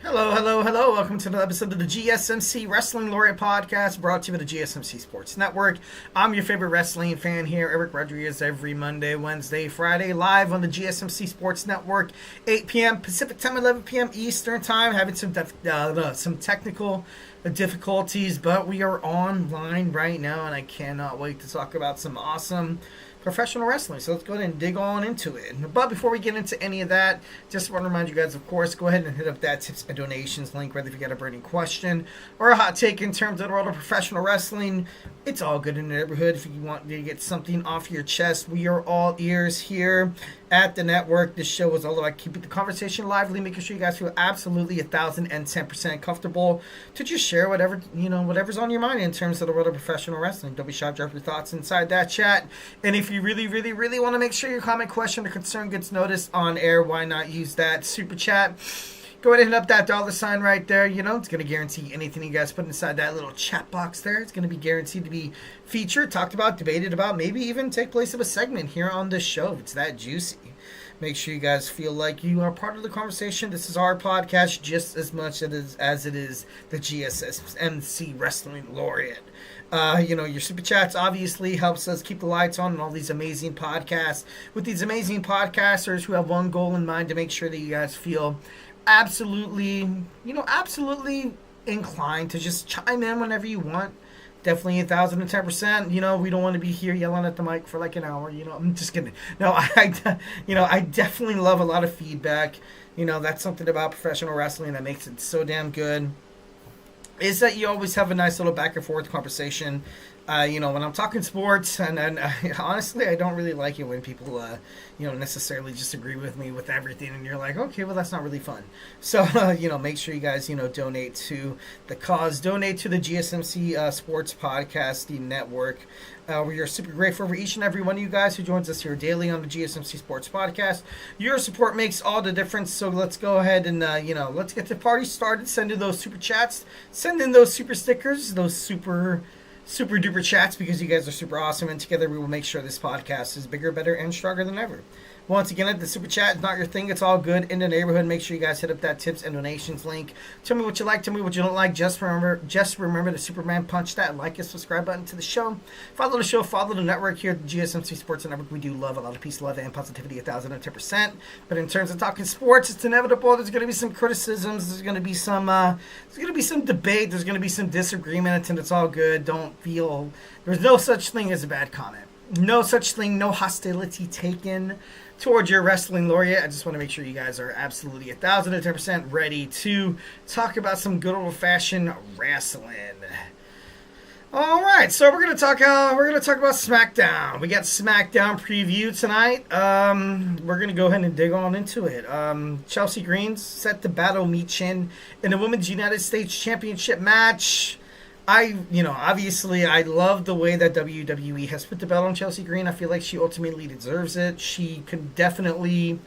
Hello, hello, hello. Welcome to another episode of the GSMC Wrestling Laureate podcast brought to you by the GSMC Sports Network. I'm your favorite wrestling fan here, Eric Rodriguez, every Monday, Wednesday, Friday, live on the GSMC Sports Network, 8 p.m. Pacific Time, 11 p.m. Eastern Time. Having some technical difficulties, but we are online right now, and I cannot wait to talk about some awesome professional wrestling. So let's go ahead and dig on into it. But before we get into any of that, just want to remind you guys, of course, go ahead and hit up that tips and donations link, whether if you got a burning question or a hot take in terms of the world of professional wrestling. It's all good in the neighborhood. If you want to get something off your chest, we are all ears here at the network. This show is all about keeping the conversation lively, making sure you guys feel absolutely 1,010% comfortable to just share whatever's on your mind in terms of the world of professional wrestling. Don't be shy, drop your thoughts inside that chat. And if you really, really, really want to make sure your comment, question, or concern gets noticed on air, why not use that super chat? Go ahead and hit up that $ right there. It's going to guarantee anything you guys put inside that little chat box there. It's going to be guaranteed to be featured, talked about, debated about, maybe even take place of a segment here on this show. It's that juicy. Make sure you guys feel like you are part of the conversation. This is our podcast just as much as it is the GSMC Wrestling Laureate. Your super chats obviously helps us keep the lights on all these amazing podcasts with these amazing podcasters who have one goal in mind, to make sure that you guys feel absolutely inclined to just chime in whenever you want. Definitely 1,010%. We don't want to be here yelling at the mic for like an hour. I'm just kidding. No, I definitely love a lot of feedback. That's something about professional wrestling that makes it so damn good, is that you always have a nice little back and forth conversation. When I'm talking sports, and honestly, I don't really like it when people, necessarily just agree with me with everything, and you're like, okay, well, that's not really fun. So, make sure you guys, donate to the cause, donate to the GSMC Sports Podcasting Network. We are super grateful for each and every one of you guys who joins us here daily on the GSMC Sports Podcast. Your support makes all the difference, so let's go ahead and, let's get the party started. Send in those super chats, send in those super stickers, those super duper chats, because you guys are super awesome, and together we will make sure this podcast is bigger, better, and stronger than ever. Once again, if the super chat is not your thing, it's all good in the neighborhood. Make sure you guys hit up that tips and donations link. Tell me what you like, tell me what you don't like. Just remember to Superman punch that like and subscribe button to the show. Follow the show, follow the network here at the GSMC Sports Network. We do love a lot of peace, love, and positivity, 1,010%. But in terms of talking sports, it's inevitable. There's going to be some criticisms. There's going to be some debate. There's going to be some disagreement, and it's all good. Don't feel there's no such thing as a bad comment. No such thing. No hostility taken towards your wrestling laureate. I just want to make sure you guys are absolutely 1,010% ready to talk about some good old-fashioned wrestling. All right, so we're gonna talk about SmackDown. We got SmackDown preview tonight. We're gonna go ahead and dig on into it. Chelsea Green set to battle Michin in the Women's United States Championship match. Obviously, I love the way that WWE has put the belt on Chelsea Green. I feel like she ultimately deserves it. She could definitely,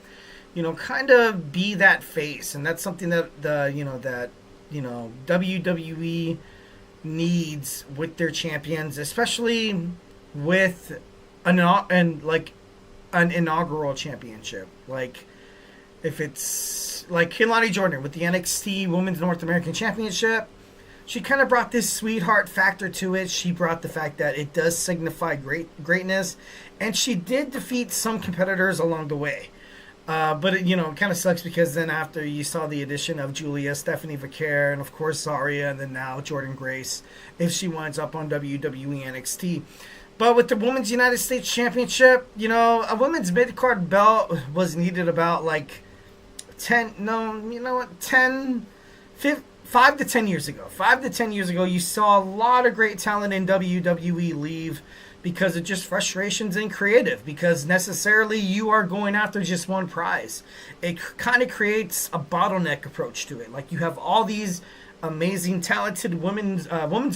kind of be that face, and that's something that WWE needs with their champions, especially with an inaugural championship. Like, if it's like Kelani Jordan with the NXT Women's North American Championship. She kind of brought this sweetheart factor to it. She brought the fact that it does signify greatness, and she did defeat some competitors along the way. But it kind of sucks, because then after you saw the addition of Julia, Stephanie Vaquer, and of course Zarya, and then now Jordynne Grace, if she winds up on WWE NXT. But with the Women's United States Championship, a women's mid-card belt was needed about 5 to 10 years ago. 5 to 10 years ago, you saw a lot of great talent in WWE leave because of just frustrations and creative, because necessarily you are going after just one prize. It kind of creates a bottleneck approach to it. Like, you have all these amazing, talented women's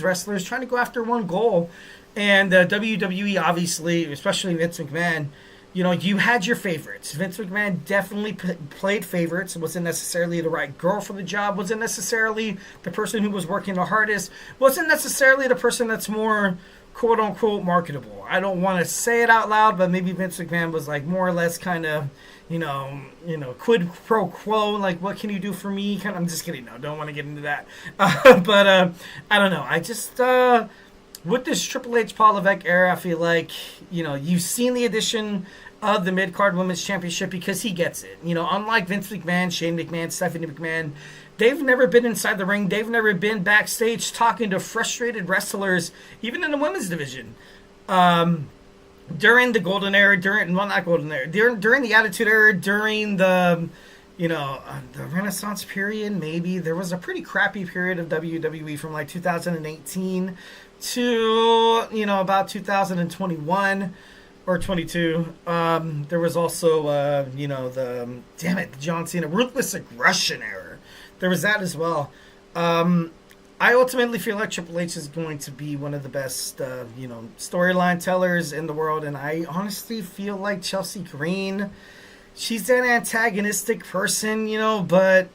wrestlers trying to go after one goal, and WWE, obviously, especially Vince McMahon, you had your favorites. Vince McMahon definitely played favorites. Wasn't necessarily the right girl for the job. Wasn't necessarily the person who was working the hardest. Wasn't necessarily the person that's more quote-unquote marketable. I don't want to say it out loud, but maybe Vince McMahon was more or less kind of quid pro quo, like, what can you do for me? I'm just kidding. No, don't want to get into that. But I don't know. I just with this Triple H Paul Levesque era, I feel like you've seen the addition of the mid card women's championship because he gets it. Unlike Vince McMahon, Shane McMahon, Stephanie McMahon, they've never been inside the ring. They've never been backstage talking to frustrated wrestlers, even in the women's division. During the golden era, during the Attitude Era, during the the Renaissance period, maybe there was a pretty crappy period of WWE from like 2018 to about 2021 or 22. There was also the John Cena Ruthless Aggression era. There was that as well. I ultimately feel like Triple H is going to be one of the best, storyline tellers in the world, and I honestly feel like Chelsea Green, she's an antagonistic person, but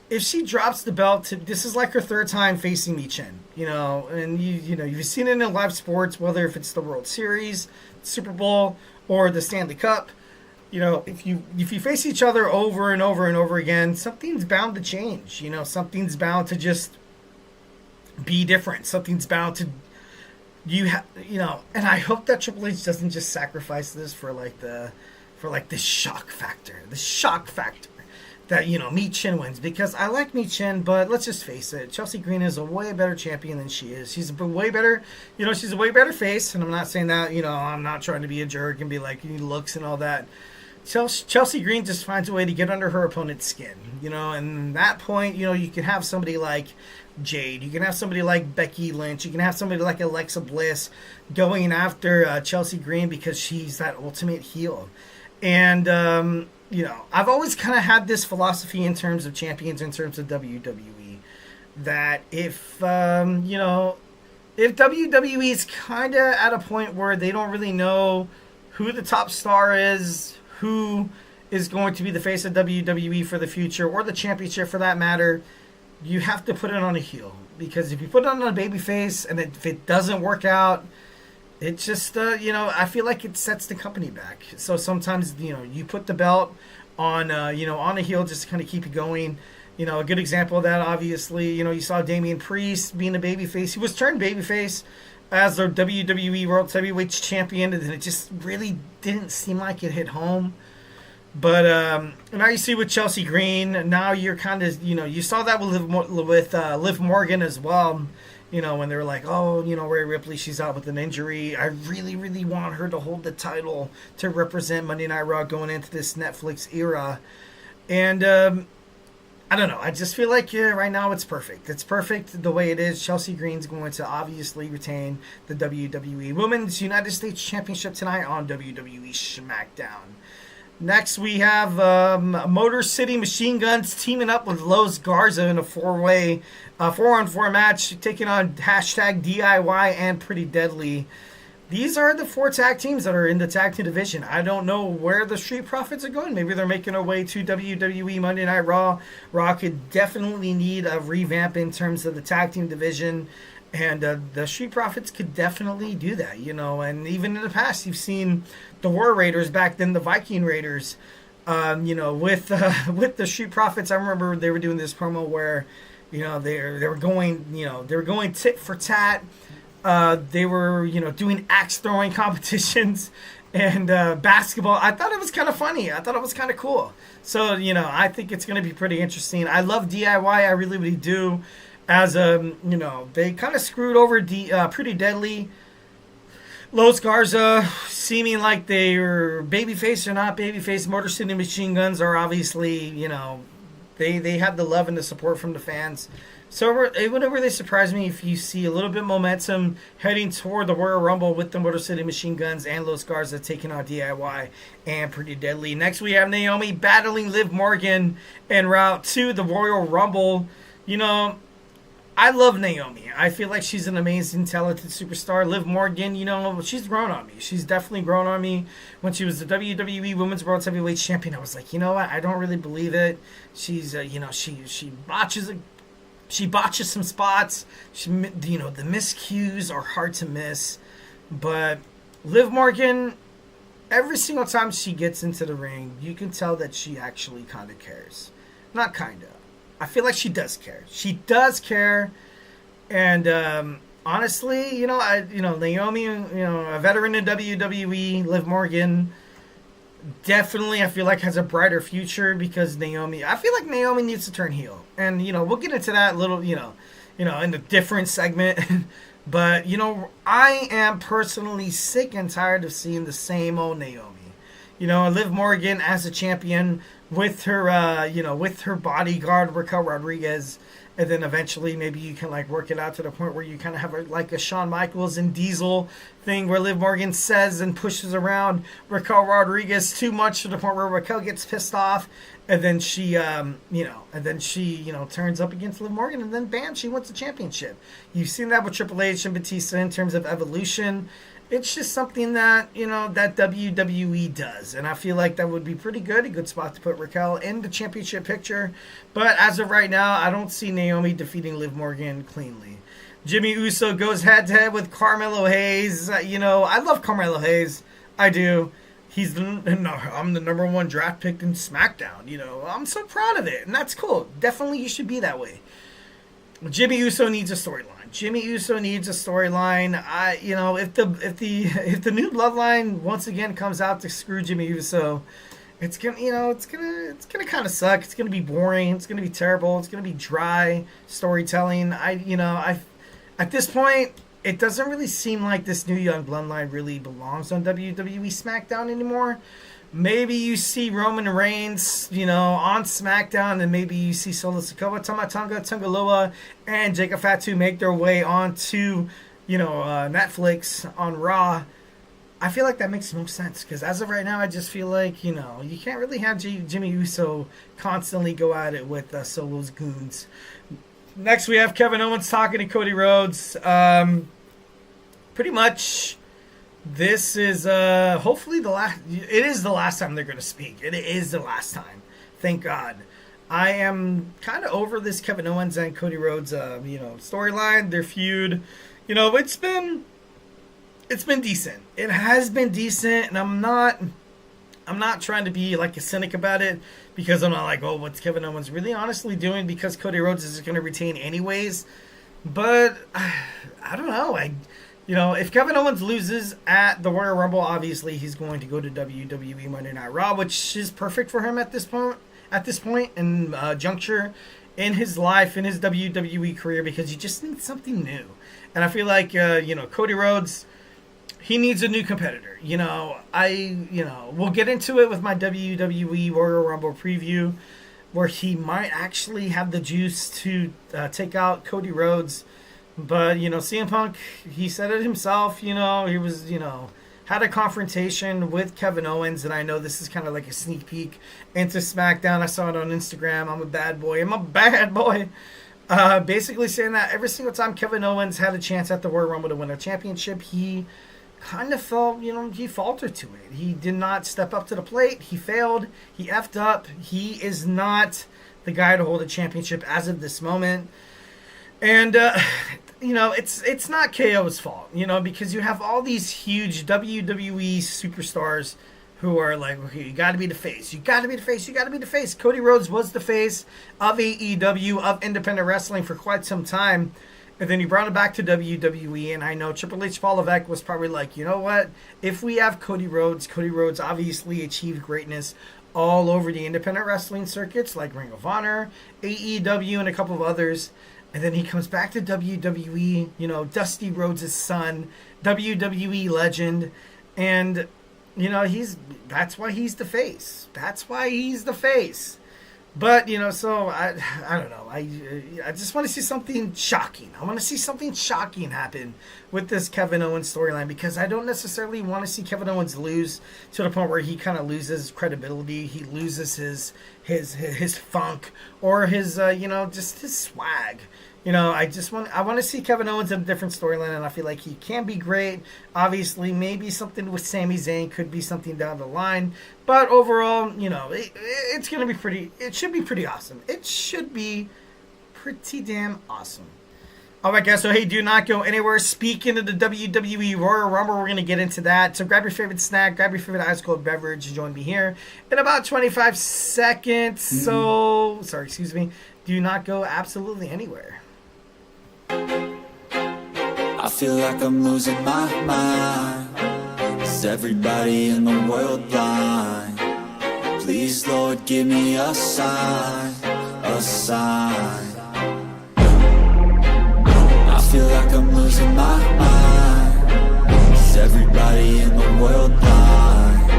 if she drops the belt, this is like her third time facing Michin, and you've seen it in live sports, whether if it's the World Series, Super Bowl, or the Stanley Cup. If you face each other over and over and over again, something's bound to change. Something's bound to just be different. Something's bound to and I hope that Triple H doesn't just sacrifice this for the shock factor. The shock factor that Michin wins, because I like Michin, but let's just face it, Chelsea Green is a way better champion than she is. She's a way better, she's a way better face, and I'm not saying that, I'm not trying to be a jerk and be like looks and all that. Chelsea Green just finds a way to get under her opponent's skin, and at that point, you can have somebody like Jade, you can have somebody like Becky Lynch, you can have somebody like Alexa Bliss going after Chelsea Green because she's that ultimate heel. And, I've always kind of had this philosophy in terms of champions, in terms of WWE, that if WWE is kind of at a point where they don't really know who the top star is, who is going to be the face of WWE for the future, or the championship for that matter, you have to put it on a heel. Because if you put it on a baby face and if it doesn't work out, it just, I feel like it sets the company back. So sometimes, you put the belt on, on a heel just to kind of keep it going. A good example of that, obviously, you saw Damian Priest being a babyface. He was turned babyface as the WWE World Heavyweight Champion, and it just really didn't seem like it hit home. But now you see with Chelsea Green, now you're kind of, you saw that with Liv Morgan as well. When they were like, oh, Rhea Ripley, she's out with an injury. I really, really want her to hold the title to represent Monday Night Raw going into this Netflix era. And I don't know. I just feel like right now it's perfect. It's perfect the way it is. Chelsea Green's going to obviously retain the WWE Women's United States Championship tonight on WWE SmackDown. Next, we have Motor City Machine Guns teaming up with Los Garza in a 4-on-4 match, taking on #DIY and Pretty Deadly. These are the 4 tag teams that are in the tag team division. I don't know where the Street Profits are going. Maybe they're making their way to WWE Monday Night Raw. Raw could definitely need a revamp in terms of the tag team division. And the Street Profits could definitely do that, And even in the past, you've seen the War Raiders, back then the Viking Raiders, with the Street Profits. I remember they were doing this promo where, they were going tit for tat. They were, doing axe throwing competitions and basketball. I thought it was kind of funny. I thought it was kind of cool. So, I think it's going to be pretty interesting. I love DIY. I really, really do. As they kind of screwed over Pretty Deadly. Los Garza, seeming like they were babyface or not babyface. Motor City Machine Guns are obviously, they have the love and the support from the fans. So it wouldn't really surprise me if you see a little bit momentum heading toward the Royal Rumble with the Motor City Machine Guns and Los Garza taking on DIY and Pretty Deadly. Next, we have Naomi battling Liv Morgan en route to the Royal Rumble. I love Naomi. I feel like she's an amazing, talented superstar. Liv Morgan, she's grown on me. She's definitely grown on me. When she was the WWE Women's World Heavyweight Champion, I was like, you know what? I don't really believe it. She's, she botches some spots. The miscues are hard to miss. But Liv Morgan, every single time she gets into the ring, you can tell that she actually kind of cares. Not kind of. I feel like she does care. She does care. And honestly, Naomi, a veteran in WWE, Liv Morgan, definitely I feel like has a brighter future because I feel like Naomi needs to turn heel. And, we'll get into that little, in a different segment. But, I am personally sick and tired of seeing the same old Naomi. Liv Morgan as a champion with her, with her bodyguard, Raquel Rodriguez. And then eventually maybe you can work it out to the point where you kind of have a Shawn Michaels and Diesel thing where Liv Morgan says and pushes around Raquel Rodriguez too much to the point where Raquel gets pissed off. And then she, turns up against Liv Morgan, and then bam, she wins the championship. You've seen that with Triple H and Batista in terms of evolution. It's just something that, that WWE does. And I feel like that would be pretty good, a good spot to put Raquel in the championship picture. But as of right now, I don't see Naomi defeating Liv Morgan cleanly. Jimmy Uso goes head-to-head with Carmelo Hayes. I love Carmelo Hayes. I do. I'm the number one draft pick in SmackDown. I'm so proud of it, and that's cool. Definitely, you should be that way. Jimmy Uso needs a storyline. If the new bloodline once again comes out to screw Jimmy Uso, it's gonna kind of suck. It's gonna be boring. It's gonna be terrible. It's gonna be dry storytelling. At this point, it doesn't really seem like this new young bloodline really belongs on WWE SmackDown anymore. Maybe you see Roman Reigns, on SmackDown, and maybe you see Solo Sikoa, Tama Tonga, Tungaloa, and Jacob Fatu make their way onto, Netflix on Raw. I feel like that makes no sense because as of right now, I just feel like, you can't really have Jimmy Uso constantly go at it with Solo's goons. Next, we have Kevin Owens talking to Cody Rhodes. Pretty much, this is hopefully the last. It is the last time they're going to speak. It is the last time. Thank God. I am kind of over this Kevin Owens and Cody Rhodes, storyline. Their feud. It's been decent. It has been decent, and I'm not trying to be a cynic about it because I'm not what's Kevin Owens really honestly doing because Cody Rhodes is going to retain anyways. But I don't know. If Kevin Owens loses at the Royal Rumble, obviously he's going to go to WWE Monday Night Raw, which is perfect for him at this point in juncture in his life, in his WWE career, because he just needs something new. And I feel like, Cody Rhodes, he needs a new competitor. We'll get into it with my WWE Royal Rumble preview, where he might actually have the juice to take out Cody Rhodes. But, CM Punk, he said it himself, he was, had a confrontation with Kevin Owens, and I know this is kind of like a sneak peek into SmackDown. I saw it on Instagram. I'm a bad boy. Basically saying that every single time Kevin Owens had a chance at the Royal Rumble to win a championship, he kind of felt, he faltered to it. He did not step up to the plate. He failed. He effed up. He is not the guy to hold a championship as of this moment. And, it's not KO's fault, because you have all these huge WWE superstars who are okay, you got to be the face. You got to be the face. You got to be the face. Cody Rhodes was the face of AEW, of independent wrestling for quite some time. And then he brought it back to WWE. And I know Triple H Paul Levesque was probably you know what? If we have Cody Rhodes obviously achieved greatness all over the independent wrestling circuits like Ring of Honor, AEW, and a couple of others. And then he comes back to WWE, Dusty Rhodes' son, WWE legend. And, that's why he's the face. But, so I don't know. I just want to see something shocking. I want to see something shocking happen with this Kevin Owens storyline because I don't necessarily want to see Kevin Owens lose to the point where he kind of loses credibility. He loses his funk or his, just his swag. I want to see Kevin Owens in a different storyline, and I feel like he can be great. Obviously, maybe something with Sami Zayn could be something down the line, but overall, it's going to be it should be pretty awesome. It should be pretty damn awesome. All right, guys. So, hey, do not go anywhere. Speaking of the WWE Royal Rumble, we're going to get into that. So, grab your favorite snack, grab your favorite ice cold beverage, and join me here in about 25 seconds. So, sorry, excuse me. Do not go absolutely anywhere. I feel like I'm losing my mind. Is everybody in the world blind? Please, Lord, give me a sign, a sign. I feel like I'm losing my mind. Is everybody in the world blind?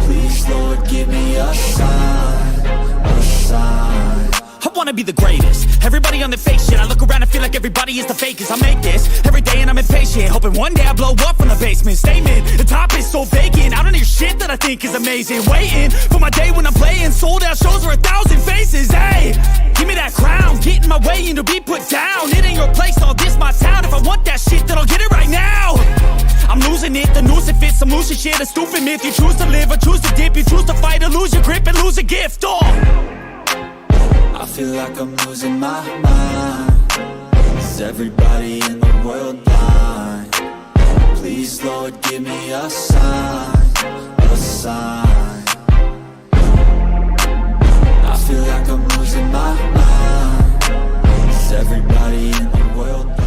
Please, Lord, give me a sign, a sign. I wanna be the greatest. Everybody on the fake shit. I look around and feel like everybody is the fakest. I make this every day and I'm impatient, hoping one day I blow up from the basement. Statement, the top is so vacant. I don't hear shit that I think is amazing. Waiting for my day when I'm playing sold out shows for 1,000 faces. Hey, give me that crown, get in my way and to be put down. It ain't your place, all this my town. If I want that shit, then I'll get it right now. I'm losing it, the noose it fits. I'm losing shit, a stupid myth. You choose to live or choose to dip. You choose to fight or lose your grip and lose a gift. I feel like I'm losing my mind. Is everybody in the world blind? Please, Lord, give me a sign, a sign. I feel like I'm losing my mind. Is everybody in the world blind?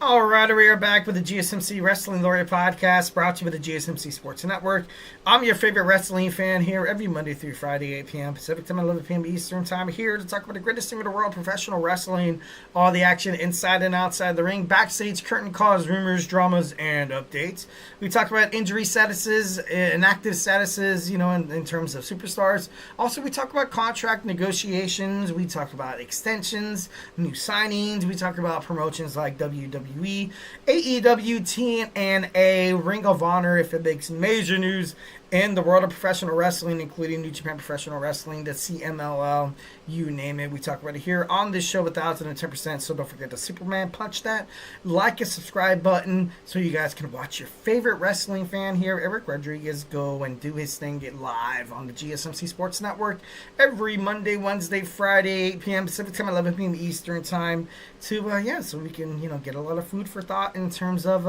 All right, we are back with the GSMC Wrestling Laureate podcast, brought to you by the GSMC Sports Network. I'm your favorite wrestling fan here every Monday through Friday, 8 p.m. Pacific Time, 11 p.m. Eastern Time, here to talk about the greatest thing in the world, professional wrestling, all the action inside and outside the ring, backstage, curtain calls, rumors, dramas, and updates. We talk about injury statuses, inactive statuses, in terms of superstars. Also, we talk about contract negotiations. We talk about extensions, new signings. We talk about promotions like WWE, AEW, TNA, Ring of Honor, if it makes major news in the world of professional wrestling, including New Japan Professional Wrestling, the CMLL, you name it. We talk about it here on this show 1,010%, so don't forget to Superman punch that like and subscribe button so you guys can watch your favorite wrestling fan here, Eric Rodriguez, go and do his thing, get live on the GSMC Sports Network every Monday, Wednesday, Friday, 8 p.m. Pacific Time, 11 p.m. Eastern Time to, so we can, get a lot of food for thought in terms of,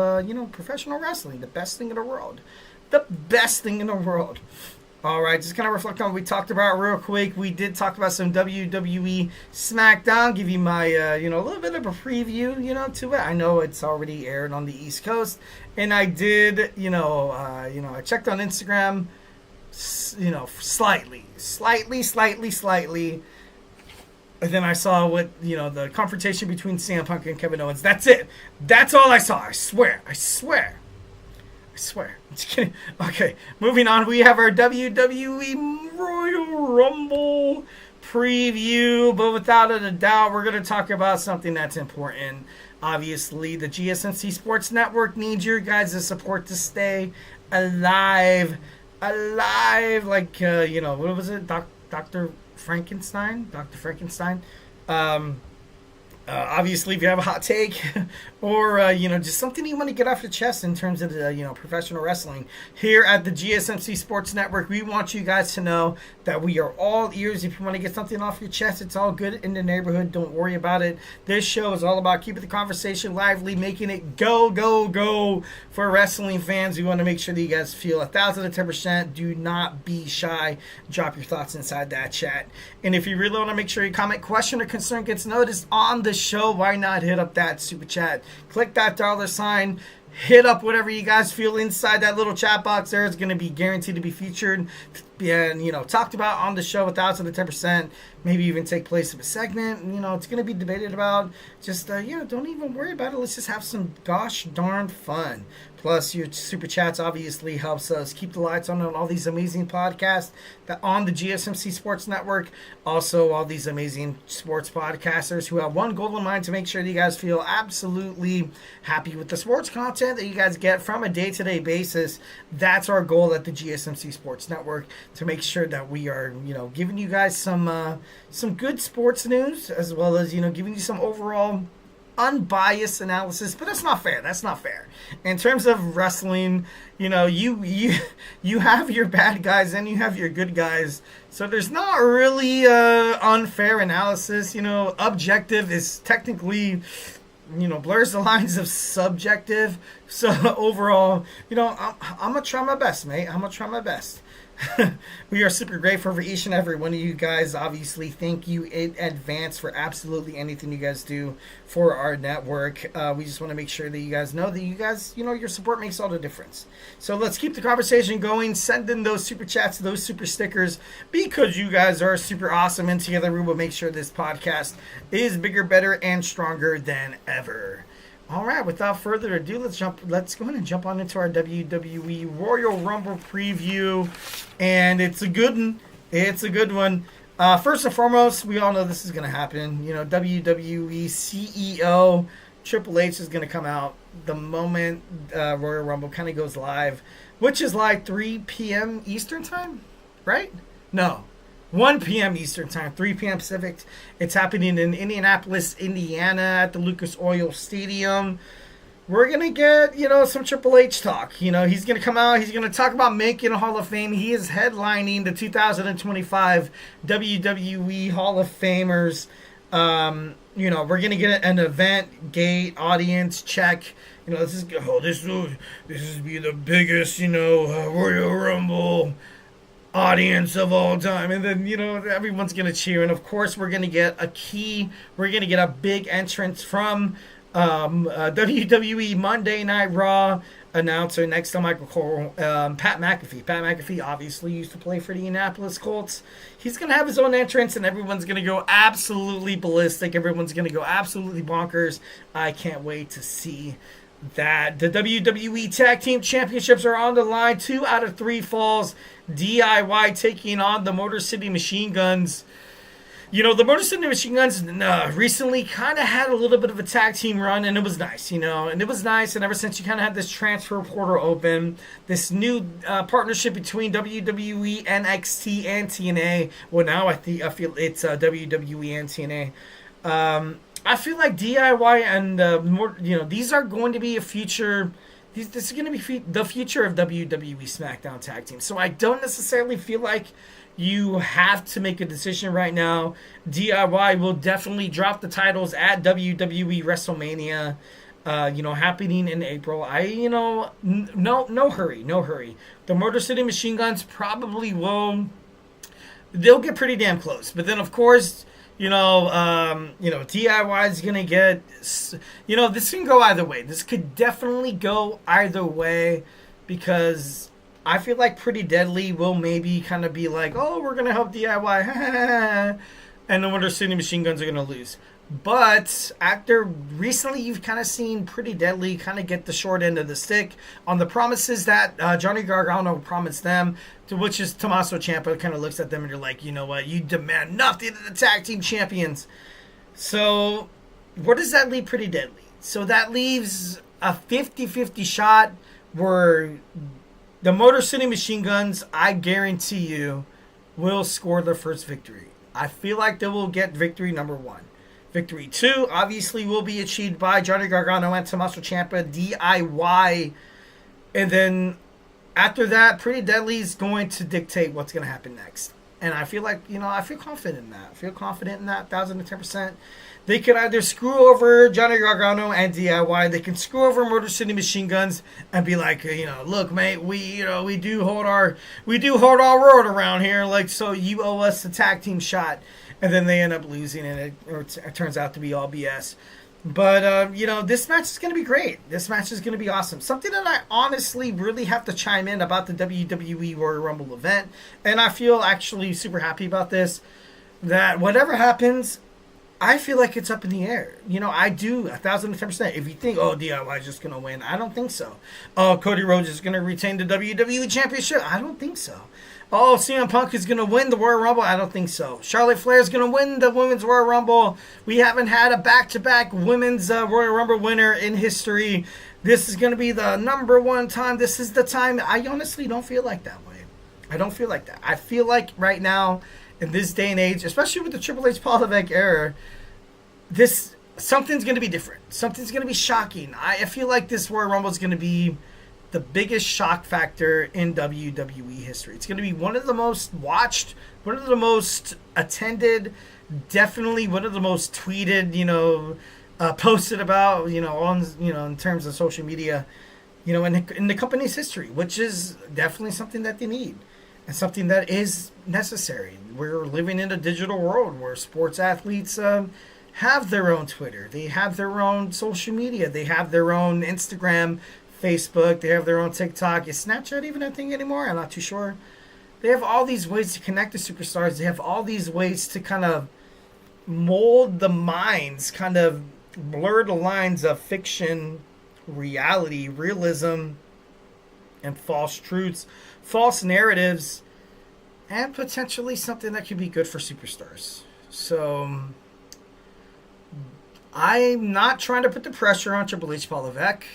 professional wrestling, the best thing in the world. The best thing in the world. All right, just kind of reflect on what we talked about real quick. We did talk about some WWE SmackDown, give you my, a little bit of a preview, to it. I know it's already aired on the East Coast, and I did, I checked on Instagram, slightly, and then I saw what, the confrontation between CM Punk and Kevin Owens. That's it. That's all I saw. I swear. I'm just kidding. Okay, moving on. We have our WWE Royal Rumble preview, but without a doubt, we're going to talk about something that's important. Obviously, the GSMC Sports Network needs your guys' support to stay alive. Like, what was it? Dr. Frankenstein? Obviously, if you have a hot take or, just something you want to get off your chest in terms of, the, professional wrestling, here at the GSMC Sports Network, we want you guys to know that we are all ears. If you want to get something off your chest, it's all good in the neighborhood. Don't worry about it. This show is all about keeping the conversation lively, making it go for wrestling fans. We want to make sure that you guys feel 1,010%. Do not be shy. Drop your thoughts inside that chat. And if you really want to make sure your comment, question, or concern gets noticed on the show, why not hit up that super chat? Click that $sign. Hit up whatever you guys feel inside that little chat box there. Is going to be guaranteed to be featured and, talked about on the show 1,010%. Maybe even take place of a segment. It's going to be debated about. Just, don't even worry about it. Let's just have some gosh darn fun. Plus, your super chats obviously helps us keep the lights on all these amazing podcasts that on the GSMC Sports Network. Also, all these amazing sports podcasters who have one goal in mind to make sure that you guys feel absolutely happy with the sports content that you guys get from a day-to-day basis. That's our goal at the GSMC Sports Network, to make sure that we are, giving you guys some good sports news, as well as, giving you some overall unbiased analysis, but that's not fair. That's not fair. In terms of wrestling, you know, you have your bad guys and you have your good guys. So there's not really unfair analysis. You know, objective is technically, you know, blurs the lines of subjective. So overall, you know, I'm going to try my best, mate. I'm going to try my best. We are super grateful for each and every one of you guys. Obviously, thank you in advance for absolutely anything you guys do for our network. We just want to make sure that you guys know that you guys, you know, your support makes all the difference. So let's keep the conversation going. Send in those super chats, those super stickers, because you guys are super awesome. And together we will make sure this podcast is bigger, better, and stronger than ever. All right, without further ado, let's go ahead and jump on into our WWE Royal Rumble preview. And it's a good one. It's a good one. First and foremost, we all know this is going to happen. You know, WWE CEO Triple H is going to come out the moment Royal Rumble kind of goes live, which is like 3 p.m. Eastern time, right? No. 1 p.m. Eastern Time, 3 p.m. Pacific. It's happening in Indianapolis, Indiana at the Lucas Oil Stadium. We're going to get, you know, some Triple H talk. You know, he's going to come out. He's going to talk about making a Hall of Fame. He is headlining the 2025 WWE Hall of Famers. You know, we're going to get an event, gate, audience, check. You know, this is be the biggest, you know, Royal Rumble audience of all time, and then, you know, everyone's gonna cheer, and of course we're gonna get a big entrance from WWE Monday Night Raw announcer next to Michael Cole, Pat McAfee obviously used to play for the Indianapolis Colts. He's gonna have his own entrance, and everyone's gonna go absolutely ballistic. Everyone's gonna go absolutely bonkers. I can't wait to see that. The WWE Tag Team Championships are on the line. 2 out of 3 falls. DIY taking on the Motor City Machine Guns. You know, the Motor City Machine Guns recently kind of had a little bit of a tag team run, and it was nice, you know. And it was nice, and ever since you kind of had this transfer portal open, this new partnership between WWE, NXT, and TNA. Well, now I feel it's WWE and TNA. I feel like DIY and more, you know, these are going to be a future. This is going to be the future of WWE SmackDown tag team. So I don't necessarily feel like you have to make a decision right now. DIY will definitely drop the titles at WWE WrestleMania, you know, happening in April. No hurry. The Motor City Machine Guns probably will. They'll get pretty damn close, but then of course, you know, DIY is going to get, you know, this can go either way. This could definitely go either way, because I feel like Pretty Deadly will maybe kind of be like, oh, we're going to help DIY, and the Motor City Machine Guns are going to lose. But after recently, you've kind of seen Pretty Deadly kind of get the short end of the stick on the promises that Johnny Gargano promised them, to which is Tommaso Ciampa kind of looks at them and you're like, you know what, you demand nothing of the tag team champions. So where does that leave Pretty Deadly? So that leaves a 50-50 shot where the Motor City Machine Guns, I guarantee you, will score their first victory. I feel like they will get victory number 1. Victory 2 obviously will be achieved by Johnny Gargano and Tommaso Ciampa, DIY. And then after that, Pretty Deadly is going to dictate what's going to happen next. And I feel like, you know, I feel confident in that. 1,010%. They could either screw over Johnny Gargano and DIY. They can screw over Motor City Machine Guns and be like, you know, look, mate, we do hold our road around here. Like, so you owe us a tag team shot. And then they end up losing, and it turns out to be all BS. But, you know, this match is going to be great. This match is going to be awesome. Something that I honestly really have to chime in about the WWE Royal Rumble event, and I feel actually super happy about this, that whatever happens, I feel like it's up in the air. You know, I do 1,010%. If you think, oh, DIY is just going to win, I don't think so. Oh, Cody Rhodes is going to retain the WWE Championship, I don't think so. Oh, CM Punk is going to win the Royal Rumble, I don't think so. Charlotte Flair is going to win the Women's Royal Rumble. We haven't had a back-to-back Women's Royal Rumble winner in history. This is going to be the number 1 time. This is the time. I honestly don't feel like that way. I don't feel like that. I feel like right now, in this day and age, especially with the Triple H Paul Levesque era, something's going to be different. Something's going to be shocking. I feel like this Royal Rumble is going to be the biggest shock factor in WWE history. It's going to be one of the most watched, one of the most attended, definitely one of the most tweeted, posted about, on, in terms of social media, in the company's history, which is definitely something that they need and something that is necessary. We're living in a digital world where sports athletes have their own Twitter, they have their own social media, they have their own Instagram, Facebook, they have their own TikTok. Is Snapchat even a thing anymore? I'm not too sure. They have all these ways to connect to superstars. They have all these ways to kind of mold the minds, kind of blur the lines of fiction, reality, realism, and false truths, false narratives, and potentially something that could be good for superstars. So I'm not trying to put the pressure on Triple H, Paul Levesque,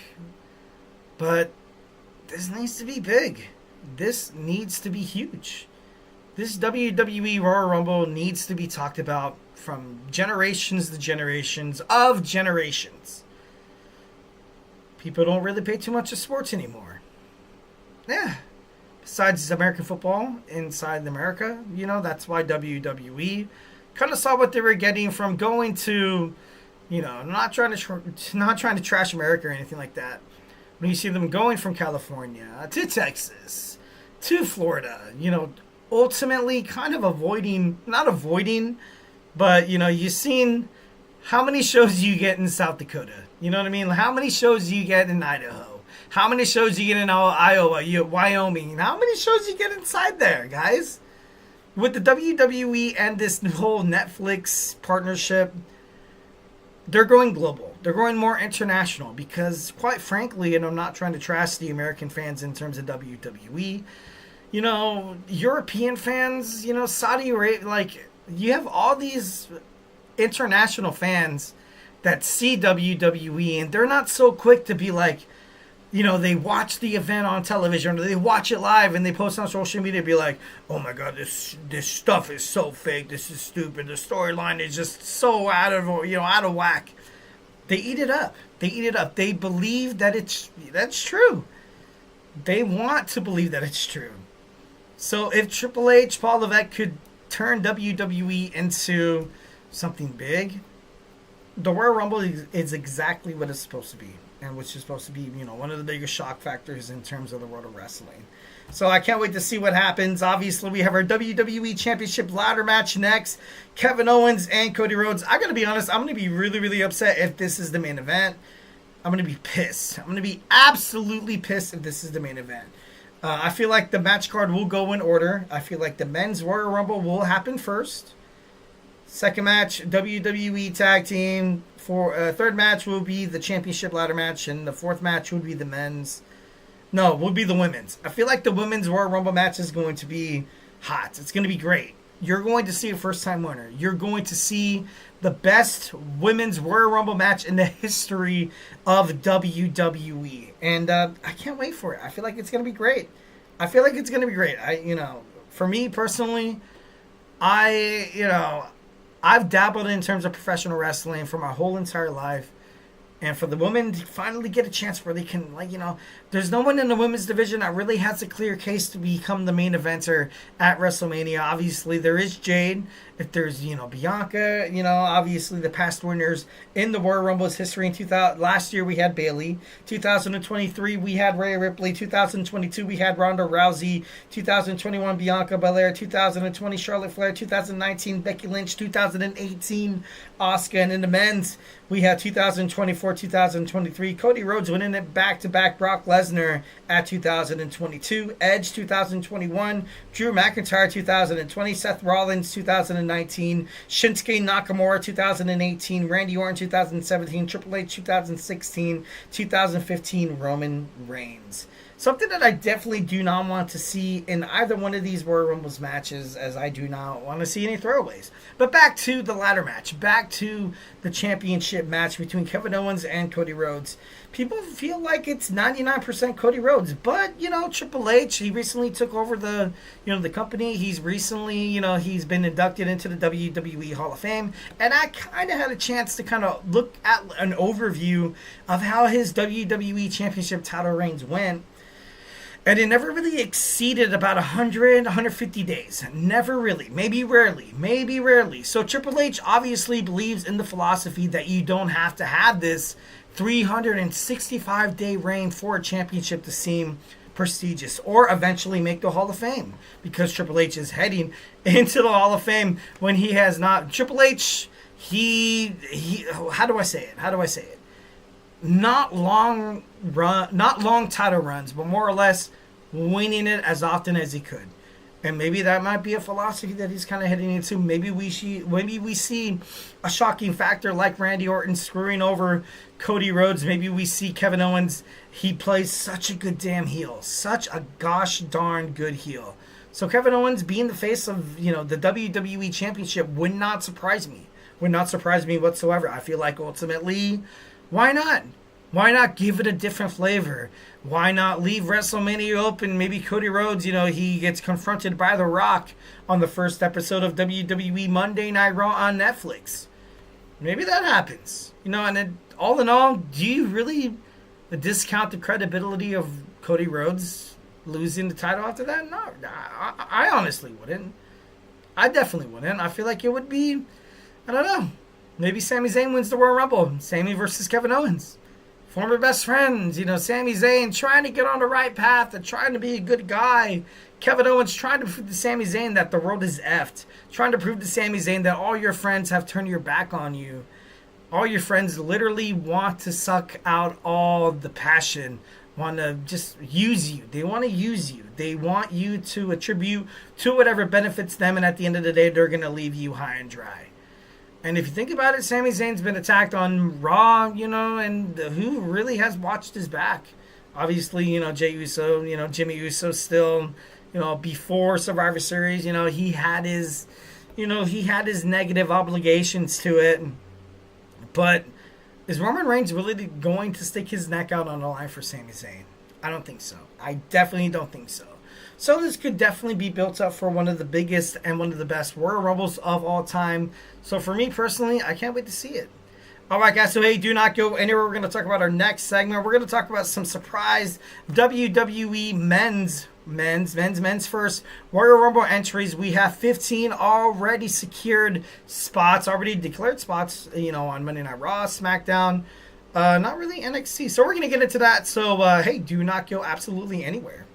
but this needs to be big. This needs to be huge. This WWE Royal Rumble needs to be talked about from generations to generations of generations. People don't really pay too much of sports anymore. Yeah. Besides American football inside America, that's why WWE kind of saw what they were getting from going to, not trying to trash America or anything like that. When you see them going from California to Texas to Florida, ultimately kind of not avoiding, but, you've seen how many shows you get in South Dakota. You know what I mean? How many shows you get in Idaho? How many shows you get in Iowa, Wyoming? How many shows you get inside there, guys? With the WWE and this whole Netflix partnership, they're going global. They're going more international because, quite frankly, and I'm not trying to trash the American fans in terms of WWE, European fans, Saudi Arabia, you have all these international fans that see WWE and they're not so quick to be like, they watch the event on television or they watch it live and they post on social media and be like, oh my God, this stuff is so fake. This is stupid. The storyline is just so out of whack. They eat it up. They believe that that's true. They want to believe that it's true. So if Triple H, Paul Levesque could turn WWE into something big, the Royal Rumble is exactly what it's supposed to be. And which is supposed to be, one of the biggest shock factors in terms of the world of wrestling. So I can't wait to see what happens. Obviously, we have our WWE Championship ladder match next. Kevin Owens and Cody Rhodes. I got to be honest, I'm going to be really, really upset if this is the main event. I'm going to be pissed. I'm going to be absolutely pissed if this is the main event. I feel like the match card will go in order. I feel like the men's Royal Rumble will happen first. Second match, WWE Tag Team. Third match will be the Championship ladder match, and the fourth match would be the men's. No, will be the women's. I feel like the women's Royal Rumble match is going to be hot. It's going to be great. You're going to see a first-time winner. You're going to see the best women's Royal Rumble match in the history of WWE, and I can't wait for it. I feel like it's going to be great. For me personally, I've dabbled in terms of professional wrestling for my whole entire life. And for the women to finally get a chance where they can, there's no one in the women's division that really has a clear case to become the main eventer at WrestleMania. Obviously, there is Jade. If there's, Bianca, obviously the past winners in the Royal Rumble's history. Last year we had Bayley. 2023 we had Rhea Ripley. 2022 we had Ronda Rousey. 2021 Bianca Belair. 2020 Charlotte Flair. 2019 Becky Lynch. 2018 Asuka. And in the men's, we had 2024, 2023 Cody Rhodes winning it back-to-back. Brock Lesnar at 2022. Edge 2021. Drew McIntyre 2020. Seth Rollins 2019. Shinsuke Nakamura 2018. Randy Orton 2017. Triple H 2016. 2015 Roman Reigns. Something that I definitely do not want to see in either one of these Royal Rumbles matches, as I do not want to see any throwaways. But back to the ladder match, back to the championship match between Kevin Owens and Cody Rhodes. People feel like it's 99% Cody Rhodes, but, Triple H, he recently took over the company. He's recently, he's been inducted into the WWE Hall of Fame, and I kind of had a chance to kind of look at an overview of how his WWE Championship title reigns went. And it never really exceeded about 100, 150 days. Never really. Maybe rarely. So Triple H obviously believes in the philosophy that you don't have to have this 365-day reign for a championship to seem prestigious or eventually make the Hall of Fame. Because Triple H is heading into the Hall of Fame when he has not. Triple H, he how do I say it? Not long title runs, but more or less winning it as often as he could. And maybe that might be a philosophy that he's kind of heading into. Maybe we see a shocking factor like Randy Orton screwing over Cody Rhodes. Maybe we see Kevin Owens. He plays such a good damn heel. Such a gosh darn good heel. So Kevin Owens being the face of, the WWE Championship would not surprise me. Would not surprise me whatsoever. I feel like ultimately, why not? Why not give it a different flavor? Why not leave WrestleMania open? Maybe Cody Rhodes, he gets confronted by The Rock on the first episode of WWE Monday Night Raw on Netflix. Maybe that happens. And then, all in all, do you really discount the credibility of Cody Rhodes losing the title after that? No, I honestly wouldn't. I definitely wouldn't. I feel like it would be, I don't know, maybe Sami Zayn wins the Royal Rumble. Sami versus Kevin Owens. Former best friends, Sami Zayn trying to get on the right path and trying to be a good guy. Kevin Owens trying to prove to Sami Zayn that the world is effed. Trying to prove to Sami Zayn that all your friends have turned your back on you. All your friends literally want to suck out all the passion. Want to just use you. They want to use you. They want you to attribute to whatever benefits them. And at the end of the day, they're going to leave you high and dry. And if you think about it, Sami Zayn's been attacked on Raw, and who really has watched his back? Obviously, Jey Uso, Jimmy Uso still, before Survivor Series, he had his negative obligations to it. But is Roman Reigns really going to stick his neck out on the line for Sami Zayn? I don't think so. I definitely don't think so. So this could definitely be built up for one of the biggest and one of the best Royal Rumbles of all time. So for me personally, I can't wait to see it. All right, guys. So hey, do not go anywhere. We're going to talk about our next segment. We're going to talk about some surprise WWE men's first Royal Rumble entries. We have 15 already secured spots, already declared spots. On Monday Night Raw, SmackDown, not really NXT. So we're going to get into that. So hey, do not go absolutely anywhere.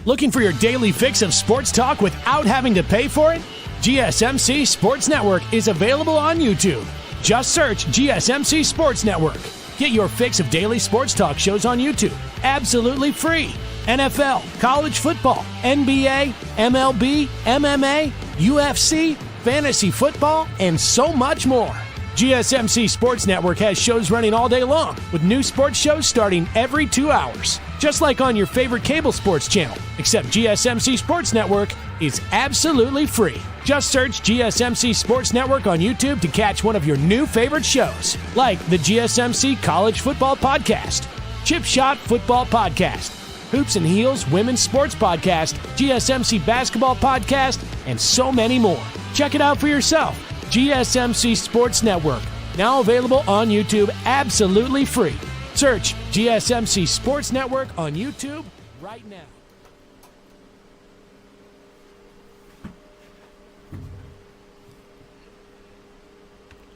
Looking for your daily fix of sports talk without having to pay for it? GSMC Sports Network is available on YouTube. Just search GSMC Sports Network. Get your fix of daily sports talk shows on YouTube, absolutely free. NFL, college football, NBA, MLB, MMA, UFC, fantasy football, and so much more. GSMC Sports Network has shows running all day long, with new sports shows starting every 2 hours. Just like on your favorite cable sports channel, except GSMC Sports Network is absolutely free. Just search GSMC Sports Network on YouTube to catch one of your new favorite shows, like the GSMC College Football Podcast, Chip Shot Football Podcast, Hoops and Heels Women's Sports Podcast, GSMC Basketball Podcast, and so many more. Check it out for yourself. GSMC Sports Network, now available on YouTube absolutely free. Search GSMC Sports Network on YouTube right now.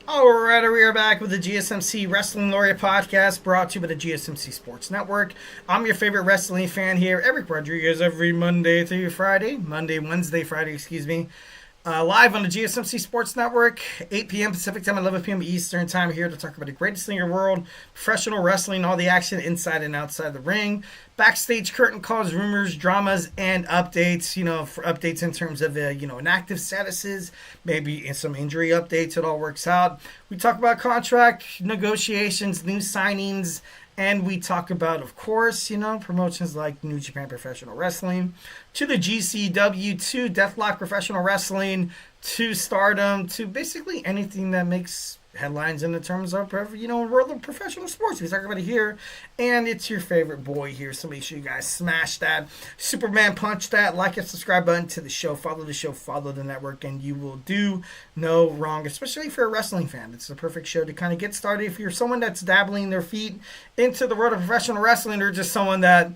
Alright, we are back with the GSMC Wrestling Laureate podcast brought to you by the GSMC Sports Network. I'm your favorite wrestling fan here, Eric Rodriguez, every Monday, Wednesday, Friday, live on the GSMC Sports Network, 8 p.m. Pacific Time, 11 p.m. Eastern Time, here to talk about the greatest thing in the world, professional wrestling, all the action inside and outside the ring, backstage curtain calls, rumors, dramas, and updates, for updates in terms of, inactive statuses, maybe in some injury updates, it all works out. We talk about contract negotiations, new signings, And we talk about, of course, promotions like New Japan Professional Wrestling, to the GCW, to Deathlock Professional Wrestling, to Stardom, to basically anything that makes headlines in the terms of, world of professional sports. We talk about it here, and it's your favorite boy here. So make sure you guys smash that Superman punch, that like and subscribe button to the show. Follow the show, follow the network, and you will do no wrong, especially if you're a wrestling fan. It's the perfect show to kind of get started. If you're someone that's dabbling their feet into the world of professional wrestling, or just someone that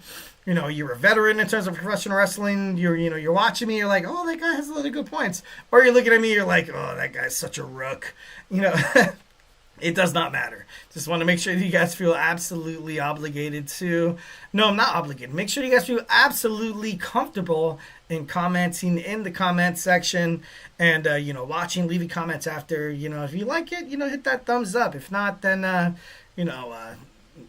you're a veteran in terms of professional wrestling. You're watching me. You're like, oh, that guy has a lot of good points. Or you're looking at me. You're like, oh, that guy's such a rook. It does not matter. Just want to make sure that you guys feel absolutely obligated to. No, I'm not obligated. Make sure you guys feel absolutely comfortable in commenting in the comment section, and watching, leaving comments after. If you like it, hit that thumbs up. If not, then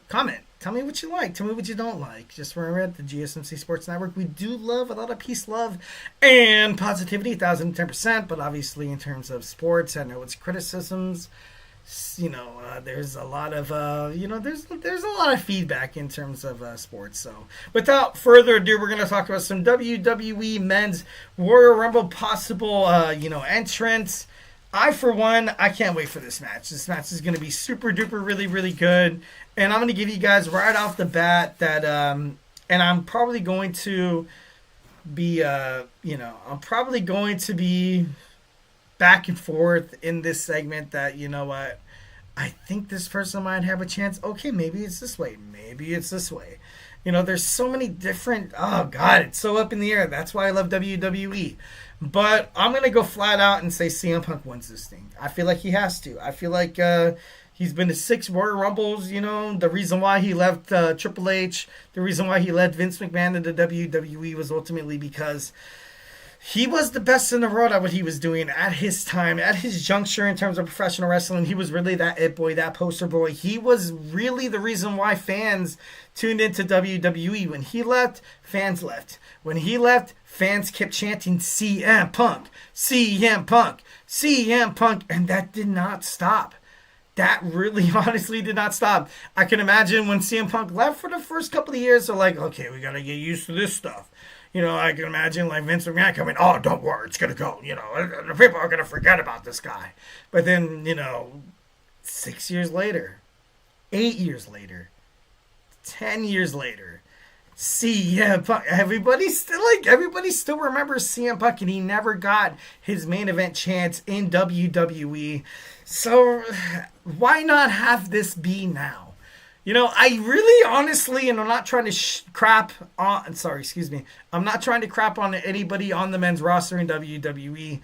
comment. Tell me what you like. Tell me what you don't like. Just remember, at the GSMC Sports Network, we do love a lot of peace, love, and positivity, 1,010%. But obviously, in terms of sports, I know it's criticisms. There's a lot of there's a lot of feedback in terms of sports. So without further ado, we're going to talk about some WWE Men's Royal Rumble possible entrants. For one, I can't wait for this match. This match is going to be super duper really, really good. And I'm going to give you guys right off the bat that, and I'm probably going to be, back and forth in this segment that, I think this person might have a chance. Okay, maybe it's this way. Maybe it's this way. There's so many different, oh God, it's so up in the air. That's why I love WWE. But I'm going to go flat out and say CM Punk wins this thing. I feel like he has to. I feel like he's been to 6 Royal Rumbles. The reason why he left Triple H, the reason why he led Vince McMahon into WWE was ultimately because he was the best in the world at what he was doing at his time, at his juncture in terms of professional wrestling. He was really that it boy, that poster boy. He was really the reason why fans tuned into WWE. When he left, fans left. When he left, fans kept chanting CM Punk, CM Punk, CM Punk, and that did not stop. That really honestly did not stop. I can imagine when CM Punk left for the first couple of years, they're like, okay, we got to get used to this stuff. I can imagine like Vince McMahon coming, oh, don't worry, it's going to go. The people are going to forget about this guy. But then, 6 years later, 8 years later, 10 years later, CM Punk, everybody still remembers CM Punk, and he never got his main event chance in WWE. So why not have this be now? I really honestly, and I'm not trying to I'm not trying to crap on anybody on the men's roster in WWE,